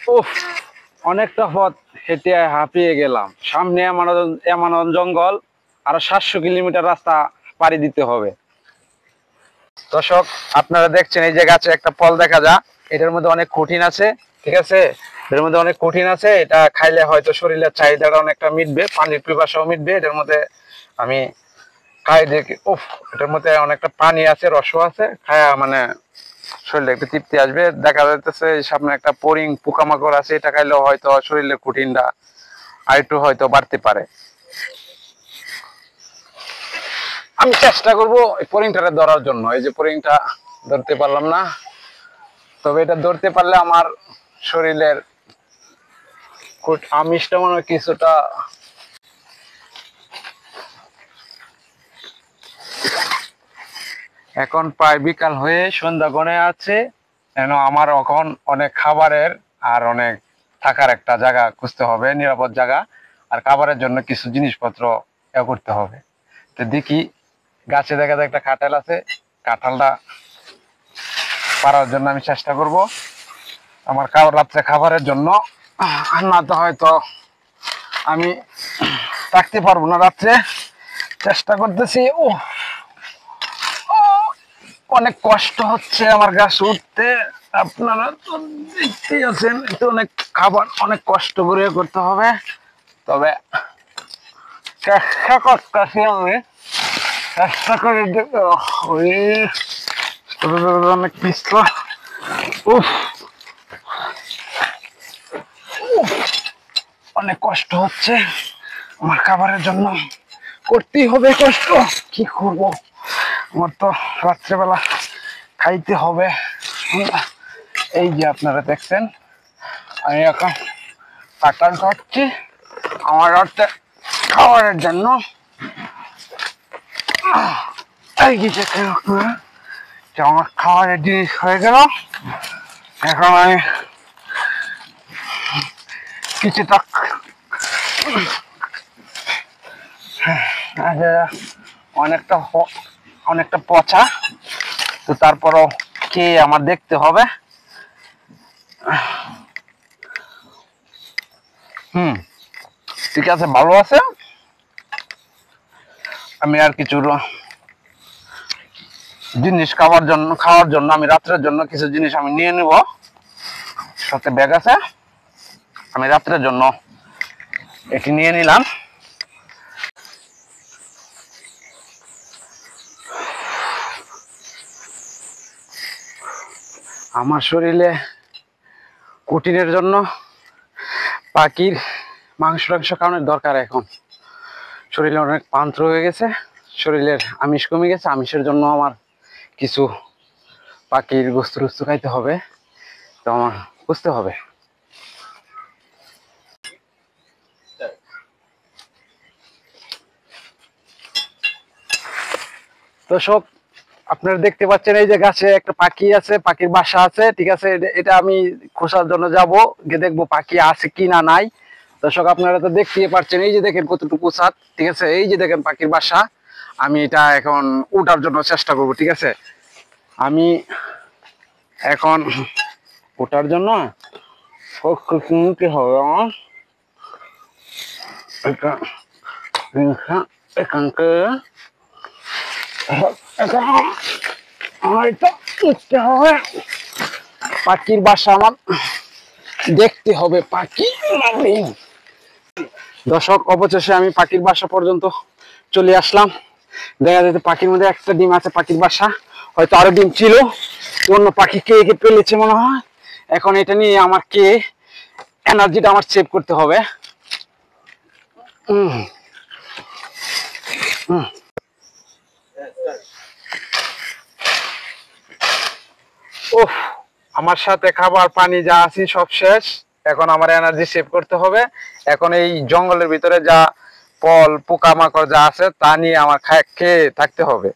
উফ, অনেকটা পথ হেঁটে হাঁপিয়ে গেলাম। সামনে এমন এমন জঙ্গল, আরো 700 কিলোমিটার রাস্তা পাড়ি দিতে হবে। দর্শক, আপনারা দেখছেন এই যে গাছে একটা ফল দেখা যায়, এটার মধ্যে অনেক কঠিন আছে। ঠিক আছে, এর মধ্যে অনেক কঠিন আছে, এটা খাইলে হয়তো শরীরের চাহিদাটা অনেকটা মিটবে, পানির পিপাসাও মিটবে। এটার মধ্যে আমি খাই দেখি, উফ, এটার মধ্যে অনেকটা পানি আছে, রসও আছে, খায়া মানে শরীরে একটু তৃপ্তি আসবে। দেখা যাইতেছে সামনে একটা পরিং পোকামাকড় আছে, এটা খাইলেও হয়তো শরীরের কঠিনটা আর একটু হয়তো বাড়তে পারে। আমি চেষ্টা করবো এই পরিংটারে ধরার জন্য। এই যে পরিংটা ধরতে পারলাম না, তবে এটা ধরতে পারলে আমার শরীরের আমিষটা মনে হয় কিছুটা। এখন প্রায় বিকাল হয়ে সন্ধ্যা গনে আছে, কেন আমার এখন অনেক খাবারের আর অনেক থাকার একটা জায়গা খুঁজতে হবে, নিরাপদ জায়গা। আর খাবারের জন্য কিছু জিনিসপত্র করতে হবে। তো দেখি, গাছে দেখা যায় একটা কাঁঠাল আছে, কাঁঠালটা পারার জন্য আমি চেষ্টা করব আমার রাত্রে খাবারের জন্য। আর না তো হয়তো আমি থাকতে পারবো না রাত্রে, চেষ্টা করতেছি। ও, অনেক কষ্ট হচ্ছে আমার গাছ উঠতে, আপনারা তো দেখতেই আছেন। এটা অনেক খাবার অনেক কষ্ট করে করতে হবে, তবে চেষ্টা করতেছি আমি, চেষ্টা করে ওই অনেক পিছলা। উফ, অনেক কষ্ট হচ্ছে আমার খাবারের জন্য, করতেই হবে কষ্ট, কি করব। আমার তো রাত্রেবেলা খাইতে হবে। এই যে আপনারা দেখছেন, আমি এখন কাঁঠাল খাচ্ছি আমার রাত্রে খাবারের জন্য। এই যে দেখেন আপনারা, আমার খাবারের জিনিস হয়ে গেল। এখন আমি কিছুটা অনেকটা অনেকটা পচা, তো তারপরও খেয়ে আমার দেখতে হবে। ঠিক আছে, ভালো আছে। আমি আর কিছু জিনিস খাওয়ার জন্য আমি রাত্রের জন্য কিছু জিনিস আমি নিয়ে নিব, সাথে ব্যাগ আছে, আমি রাত্রের জন্য এটি নিয়ে নিলাম। আমার শরীরে প্রোটিনের জন্য পাখির মাংস খাওয়ানোর দরকার। এখন শরীরে অনেক পান্ত্র হয়ে গেছে, শরীরের আমিষ কমে গেছে, আমিষের জন্য আমার কিছু পাখির গোস্ত খাইতে হবে, তো আমার বুঝতে হবে। তো সব আপনারা দেখতে পাচ্ছেন, এই যে গাছে একটা পাখি আছে, পাখির বাসা আছে। ঠিক আছে, এটা আমি খোঁজার জন্য যাব, গিয়ে দেখবো পাখি আছে কি না নাই। দর্শক, আপনারা তো দেখতেই পাচ্ছেন, এই যে দেখেন কতটুকু ছাদ। ঠিক আছে, এই যে দেখেন পাখির বাসা। আমি এটা এখন উঠার জন্য চেষ্টা করব। ঠিক আছে, আমি এখন ওঠার জন্য কি হবে আমার এখানকে হয়তো উঠতে হবে। পাখির বাসা আমার দেখতে হবে, পাখি। দর্শক, অবশেষে আমি পাখির বাসা পর্যন্ত চলে আসলাম। দেখা যাচ্ছে পাখির মধ্যে একটা ডিম আছে, পাখির বাসা হয়তো আরো ডিম ছিল, অন্য পাখি কে পেলেছে মনে হয়। এখন এটা নিয়ে আমার এনার্জিটা আমার সেভ করতে হবে। উফ, আমার সাথে খাবার পানি যা আছে সব শেষ। এখন আমার এনার্জি সেভ করতে হবে। এখন এই জঙ্গলের ভিতরে যা ফল পোকামাকড় যা আছে তা নিয়ে আমার খেয়ে থাকতে হবে।